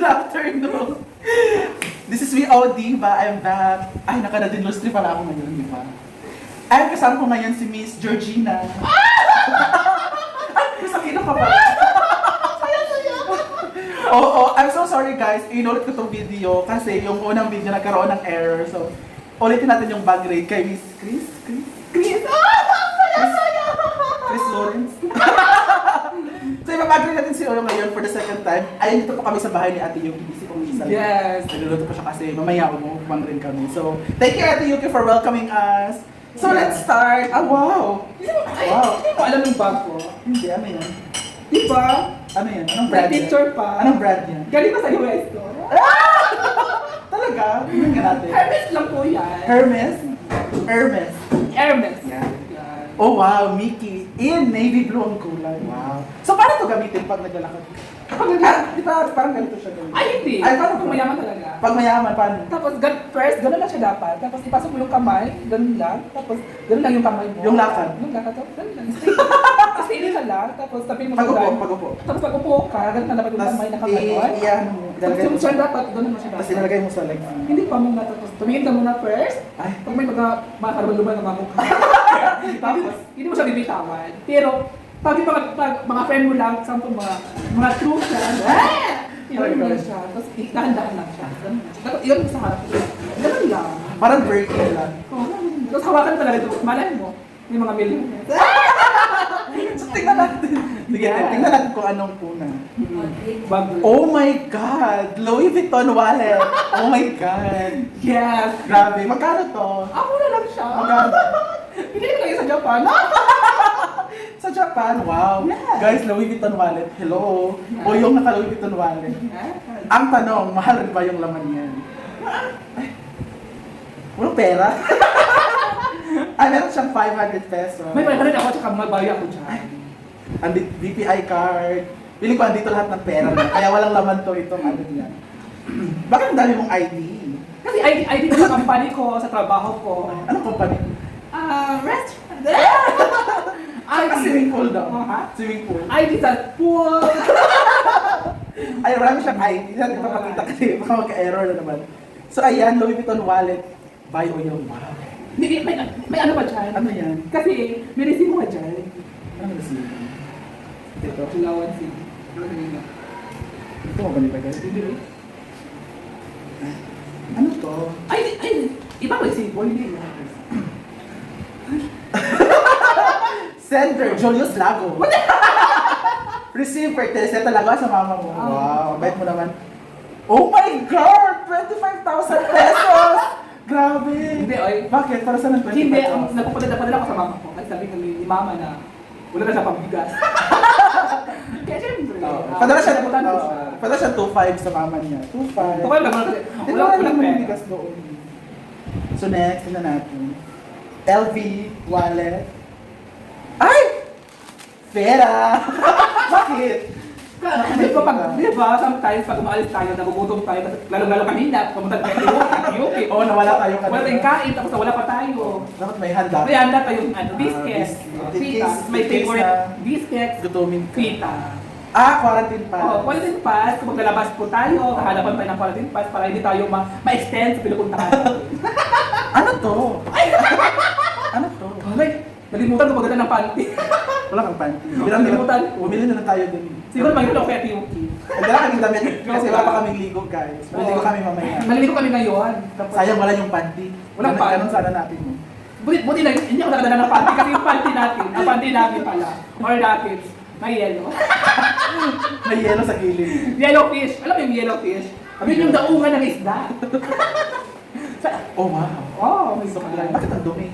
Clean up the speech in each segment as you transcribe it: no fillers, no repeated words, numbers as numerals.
Good afternoon. This is VOD ba? I'm back. Ay, naka-nadinlustry pala ako ngayon, di ba? Ay, kasama ko ngayon si Miss Georgina. Ay, sakino ka pa. Oo, I'm so sorry guys. Inulit ko tong video kasi yung unang video nagkaroon ng error. So, ulitin natin yung bag raid kay Miss Chris Lawrence. So, ibabag raid natin si Olo ngayon for the second time. Ayun, dito po kami sa bahay ni Ate Yuki. Busy pong isa. Yes. Nagluluto po siya kasi mamaya umukbang rin kami. So, thank you Ate Yuki for welcoming us. So, let's start. Ah, wow. Wow. Hindi mo alam yung bag ko. Hindi, ano yan? Di ba? Ano yan? Anong May brand yan? picture pa. Anong brand yan? Galing pa sa US to. Talaga? Tingnan nga natin. Hermes lang po yan. Hermes? Hermes. Hermes. Yan. Yan. Oh wow, Mickey. In navy blue ang kulay. Wow. So paano ito gamitin pag naglalakad? Di ba parang ganito siya gawin? Ay, hindi. Ay, paano Kung ba? mayaman talaga. Pag mayaman, paano? Tapos, first, gano'n lang siya dapat. Tapos, ipasok mo yung kamay, gano'n lang. Tapos, gano'n lang yung kamay mo. Yung lakad? Yung lakad, tapos gano'n lang. Steady ka lang, tapos tapin mo Pag-upo. Tapos pag upo ka, gano'n na dapat yung kamay na kamay. Iyan mo. Tapos yung shirt dapat, gano'n mo siya Tapos dapat. inalagay mo sa legs. Hindi pa muna, tapos tumingin ka muna first. Ay. Pag may mga karabal-lubal na mamukha. Tapos, hindi mo siya bibitawan. Pero, pag yung mga friend mo lang, sampo mga true friends, yun mo lang siya. Tapos, dahan-dahan lang siya. Ganun lang siya. Tapos, yun sa harap. Ganun lang. Parang breaking lang. Oo, tapos hawakan talaga ito. Malay mo, may mga million. So tingnan natin. Sige, Yeah. tingnan natin kung anong una. Bago. Oh my God! Louis Vuitton wallet! Oh my God! Yes! Grabe, magkano to? Mura lang siya. Magkano? Hindi ko lang yung sa Japan. Sa Japan, wow! Yes. Guys, Louis Vuitton wallet, hello! O yung naka-Louis Vuitton wallet. Yes. Ang tanong, mahal rin ba yung laman yan? Ay, walang pera. Ay, meron siyang 500 pesos. May pala rin ako at saka magbayo ako dyan. Ang BPI card. Piling ko andito lahat ng pera niya. Kaya walang laman to itong ano niya. Bakit ang dami mong ID? Kasi ID ko sa company ko, sa trabaho ko. Anong company? Restaurant. Ay, swimming pool daw. Ha? Swimming pool. ID sa pool. Ay, marami siyang ID. Saan ipapakita kasi baka magka-error na naman. So ayan, Louis Vuitton wallet. Buy o yung wow. May ano ba dyan? Ano yan? Kasi may resibo ka dyan. Ano na siya? Ito. Kulawan si. Ito mo ba nilagay? Ano to? Ay, iba ba resibo? Hindi na. Sender, Julius Lago. Receiver, Teresa talaga sa mama mo. Wow, bait mo naman. Oh my God! 25,000 pesos! Grabe! Hindi, oy. Bakit? Para saan ang 25,000? Hindi, nagpapadala ako sa mama ko. Kasi sabi ni mama na wala na siya pambigas. Kaya syempre. Padala siya, nakutan ko siya. padala siya 2,500 sa mama niya. 2,500. Tumal naman kasi Hindi wala naman walang naman yung pera. bigas doon. So next, tingnan natin. LV wallet. Ay! Pera! Bakit? Kasi kapag, di ba, sometimes pag umaalis tayo, nagugutom tayo, lalo-lalo kanina, pumunta tayo kay Yuki. Oo, nawala tayo kanina. Wala tayong kain, tapos wala pa tayo. Dapat may handa. May handa tayong biscuits, pita, may favorite biscuits, Gutumin ka. pita. Quarantine pass. Oh, quarantine pass, kung maglalabas po tayo, hahanapan tayo ng quarantine pass para hindi tayo ma-extend sa pinupuntahan. Ano to? Ano to? Like, nalimutan ko maganda ng panty. Wala kang panty. Nalimutan. Bumili na lang tayo dun. Siguro maganda ako kay Ate Yuki. Nagdala kaming damit kasi wala pa kaming ligo guys. Maliligo kami mamaya. Naliligo kami ngayon. Tapos, Sayang wala yung panty. Walang panty. Ganun sana natin mo. buti na, hindi ako nakadala ng panty kasi yung panty natin, ang panty natin pala, or natin, may yellow. May yelo sa gilid. Yellow fish. Alam mo yung yellow fish? Yun yung daungan ng isda. Oh wow. Oh, may Suklay. suklay. Bakit ang dumi?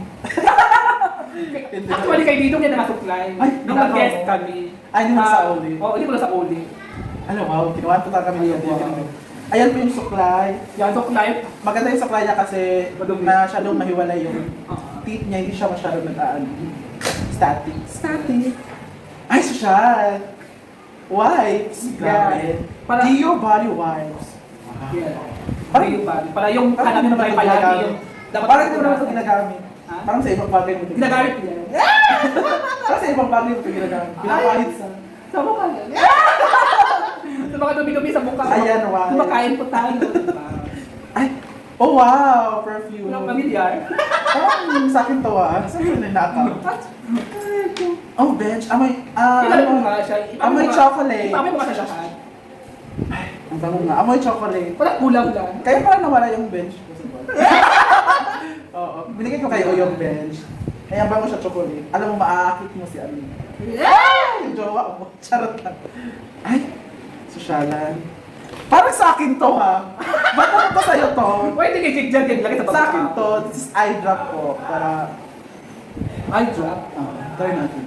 Actually, kay Dito niya nakasuklay. Ay, Nung nag-guest kami. Ay, hindi mo sa uli. Oo, hindi ko na sa uli. Ano wow, kinuwanto ta kami niya. Ayan po yung suklay. Yan, suklay. Maganda yung suklay niya kasi Madumi. masyadong mahiwalay yung Oo. teeth niya, hindi siya masyadong static. Static. Ay, social. Wipes. Grabe. Para- Dio Body Wipes. Yeah. Parang- Yung body. Para yung Parang kanan hindi mo naman tayo ito palagi ginagamit. yung... Parang hindi mo naman ito ginagamit. Ha? Parang sa ibang bagay mo ito Ginagamit yan. Parang sa ibang bagay mo ito ginagamit. Pinapahit sa... Sa mukha yan. Yung mga dumi-dumi sa mukha. Ayan, wow. Kumakain po tayo. Diba? Ay! Oh wow! Perfume. Walang familiar. Parang sa akin to Saan ko ninakaw? Oh, bench. Amoy, Kilala mo nga siya. amoy chocolate. Ipamay mo nga sa lahat. Ang bango nga. Amoy chocolate. Walang kulang lang. Kaya parang nawala yung bench ko sa bar. Oo. Binigay ko kayo yung bench. Kaya ang bango siya chocolate. Alam mo, maaakit mo si ano. Yung jowa mo. Charot lang. Ay! Sosyalan. Parang sa akin to ha. Ba't ako to sa'yo to? Pwede kay dyan, lagay sa Sa akin to, this is eye drop ko. Para, Eye drop. try natin.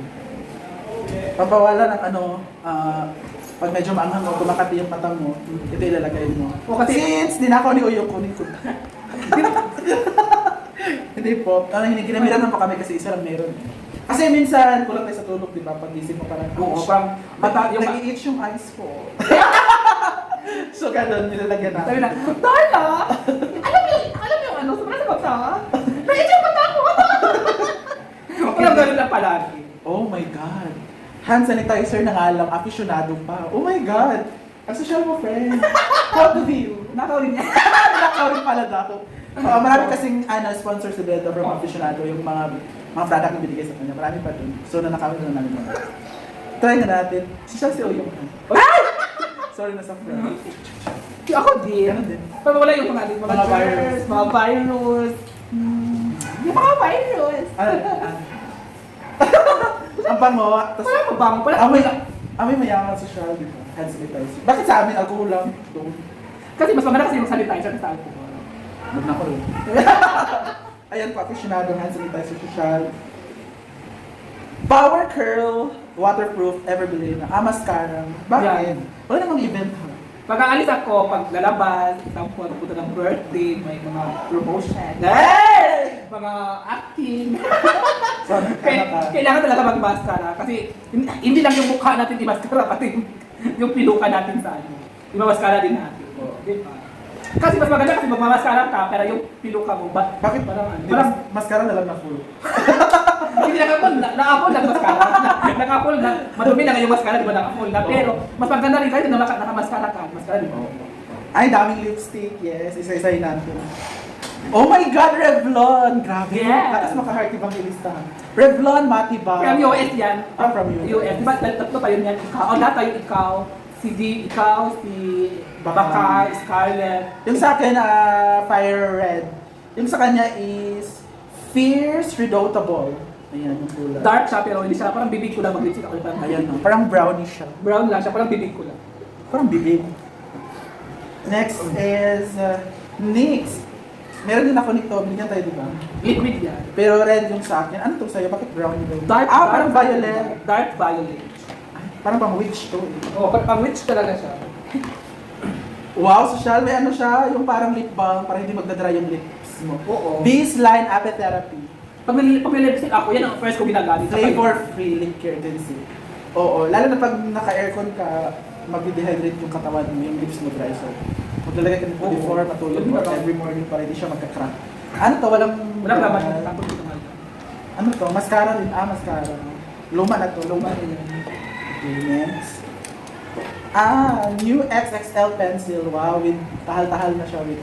Pampawala ng ano, pag medyo maanghang mo, kumakati yung mata mo, ito ilalagay mo. O, kasi- Since dinakaw ni Uyong, kunin ko. Hindi po. Ginamiran mo pa kami kasi isa lang meron. Kasi minsan, kulang tayo sa tulog, di ba? Pag-isip mo parang, Oo, parang mata yung... nag-i-itch yung eyes ko. So, ganun, nilalagyan Sabi na. na, Darla! Alam mo yung ano, sobrang sa mata? Nag-itch yung mata ko! Walang ganun lang palagi. Oh my God. Hand sanitizer na nga lang, aficionado pa. Oh my God. Ang social mo, friend. How do you? Nakaw rin niya. Nakaw rin pala dako. Marami kasing sponsor si Beda from aficionado, yung mga product na binigay sa kanya. Marami pa dun. So, nanakawin na namin mga. Try na natin. Siya si Oyong. Sorry na sa friend. Ako din. Ganun din. Pero wala yung mga Mga virus. Mga virus. Yung mga virus. Ang bango. Tapos, Wala pa bang? Wala amoy mayaman social, di ba? Hand sanitizer. Bakit sa amin, alcohol lang? Doon. Kasi mas maganda kasi yung sanitizer sa alcohol. Huwag na ko rin. Ayan po, aficionado, hand sanitizer social. Power Curl, waterproof, Everbelina. Mascara. Bakit? Yan. Wala namang event ha. Pag aalis ako, pag lalabas, isang po, punta ng birthday, may mga promotion. Mga acting. So, Kailangan talaga mag-mascara kasi hindi lang yung mukha natin i-mascara, pati yung piluka natin sa ano. I-mascara din natin. Di ba? Kasi mas maganda kasi magmamaskara ka, pero yung piluka mo, bakit parang ano? Di ba, mascara na lang na full. Hindi naka-full na mascara. Naka-full na, madumi na ngayong mascara, di ba naka-full na. Pero mas maganda rin kahit na naka-mascara ka, mascara di ba? Ay, daming lipstick. Yes, isa-isahin natin. Oh my God, Revlon! Grabe. Yes. Tapos maka-heart ibang ilistahan. Revlon, Matibag. From US yan. From US. US. Di ba, tatlo pa yun yan. Ikaw, lahat tayo ikaw. Si D, ikaw, si Baka, Scarlett. Yung sa akin, Fire Red. Yung sa kanya is Fierce Redoutable. Ayan, yung kulay. Dark siya, pero hindi siya. Parang bibig ko lang mag-lipstick ako. Parang Ayan, no? Parang brownish siya. brown lang siya, parang bibig ko lang. Parang bibig. Next is NYX. Meron din ako nito, binigyan tayo, di ba? Liquid yan. Pero red yung sa akin. Ano to sa'yo? Bakit brown yun? Dark, Parang violet. Dark violet. Ay, parang pang witch to. Oo, pang witch talaga siya. Wow, social. May ano siya, yung parang lip balm, para hindi magdadry yung lips mo. Oo. Baseline Apitherapy. Pag nilipstick ako, yan ang first ko ginagamit. Flavor-free lip care intensive. Oo, lalo na pag naka-aircon ka, mag-dehydrate yung katawan mo, yung lips mo dry. So, maglalagay ka nito Oo. before matulog mo Oo. every morning para hindi siya magka-crack. Ano to? Walang... Walang laman na tapos ito naman. Ano to? Mascara rin. Mascara. Luma na to. Luma. Ano yan? Okay, next. New XXL pencil. Wow, with tahal-tahal na siya with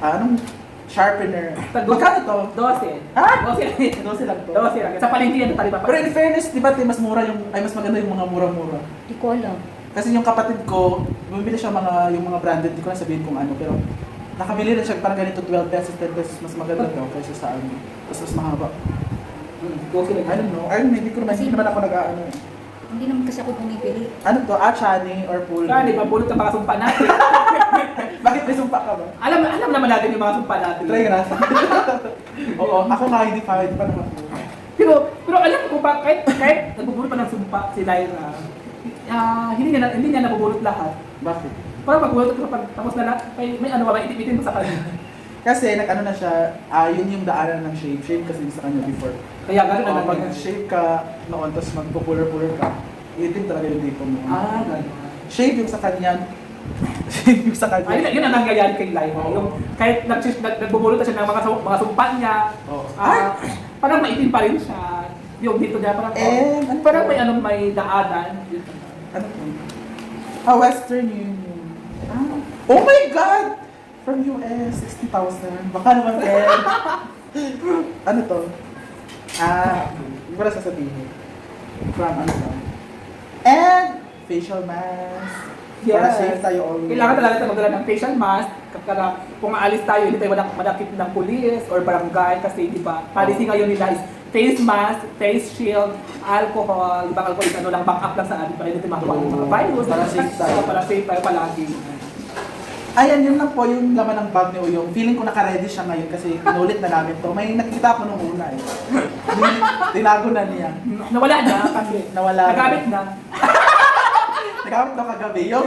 anong sharpener. Magkano to? 12. Ha? 12. 12 lang to. 12 lang. Sa palengke yan, tali pa. Pero in fairness, di ba mas mura yung, ay mas maganda yung mga mura-mura. Di ko alam. Kasi yung kapatid ko, bumibili siya yung mga branded, di ko na sabihin kung ano, pero nakabili rin siya parang ganito 12 pesos, 10 pesos, mas maganda daw kaysa sa ano. Tapos mas mahaba. 12 lang. I don't know. Hindi ko naman, hindi naman ako nag-ano. Hindi naman kasi ako bumibili. Ano to? Chani or pool? Kaya di ba, bulot ang mga sumpa natin. Bakit may sumpa ka ba? alam naman natin yung mga sumpa natin. Try ka natin. Oo, ako nga hindi pa naman. Pero alam ko pa, kahit nagbubulot pa ng sumpa si Lyra, hindi niya nabubulot lahat. Bakit? Parang magbulot ka pag tapos na lahat, may ano ba, may itipitin mo sa kanya. Kasi nag-ano na siya, yun yung daanan ng shave. Shave kasi sa kanya before. Kaya gano'n na Pag nag-shave ka noon, tapos magpo-puller-puller ka, itim talaga yung dito mo. gano'n. Shave yung sa kanya. Shave yung sa kanya. Yun ang nangyayari kay Lyra. Oo. Yung kahit nagbubulot na siya ng mga sumpa niya, Oo. parang maitim pa rin siya. Yung dito niya, parang ano parang may daanan. Ano to? Western Union. Oh my God! From US, 60,000. Baka naman, Ed. Ano to? Hindi ko na sasabihin. From ano to? And facial mask. Para safe tayo always. Kailangan talaga tayo magdala ng facial mask. Kung aalis tayo, hindi tayo madakip ng pulis or barangay kasi di ba, policy ngayon nila is face mask, face shield, alcohol, di ba alcohol is ano lang, back up lang sa atin para hindi tayo makuha ng mga virus. Para safe tayo. Para safe tayo palagi. Ayan, yun lang po yung laman ng bag ni Uyong. Feeling ko naka-ready siya ngayon kasi pinulit na namin to. May nakikita ko nung una eh. Tinago na niya. Nawala na kasi. Nawala na. Nagamit na. Nagamit ko kagabi. Yung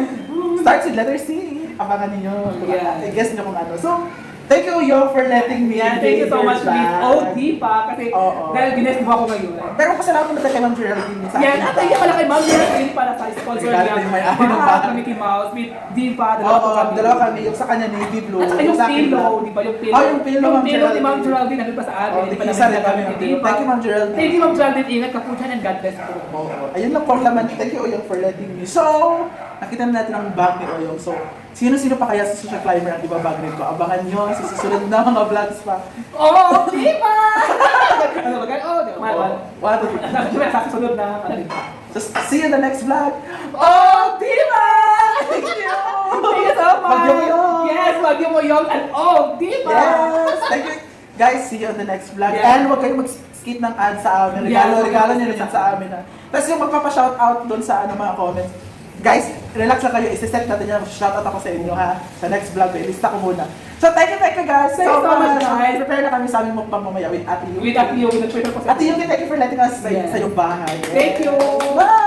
starts with letter C. Abangan ninyo. Yeah. I-guess nyo kung ano. So, thank you Uyong for letting me. Yeah, thank you so much, back. Miss OD pa. Kasi Oo. dahil gines mo ako ngayon. Pero pasalamat ko na kay Ma'am Geraldine sa Yan, akin. at ayun pala kay Ma'am Geraldine para sa sponsor niya. Geraldine, may akin ng bag. Mickey Mouse, with Diva, Oo, dalawa kami. Yung sa kanya navy blue. At saka yung sa akin pillow, black. di ba? Yung pillow. Oh, yung pillow, Ma'am Yung pillow ni Ma'am Geraldine, nandun pa sa amin. Oh, Hindi pa isa rin kami namin ng Diva. pillow. Thank you, Ma'am Geraldine. Thank you, Ma'am Geraldine. Ingat ka po dyan and God bless po. Oo. Ayun lang po ang laman. Thank you, Oyong, for letting me. So, nakita na natin ang bag ni Oyong. So, sino-sino pa kaya sa social climber ang ibabag rin ko? Abangan nyo sa susunod na mga vlogs pa. Oh, Diva! Ano ba? Oh, di ba? One, two, three. Sa susunod na. Just see you in the next vlog. Oh, Diva! Thank you! Thank you so much! Bagyo mo yun. Yes, bagyo mo yun. And oh, Diva! Yes! Thank you. Guys, see you in the next vlog. Yeah. And huwag kayong mag-skip ng ad sa amin. Regalo nyo na yan sa amin. Ha? Tapos yung magpapa-shoutout doon sa mga comments. Guys, relax lang kayo. Isi-set natin yan. Shoutout ako sa inyo ha. Sa next vlog. Ilista ko muna. So, thank you guys. Thank you so much, guys. Prepare na kami sa aming mukbang mamaya with Ate Yuki. With a few, with a Twitter po sa Ate Yuki, thank you for letting us Yes. sa iyong bahay. Thank you! Bye!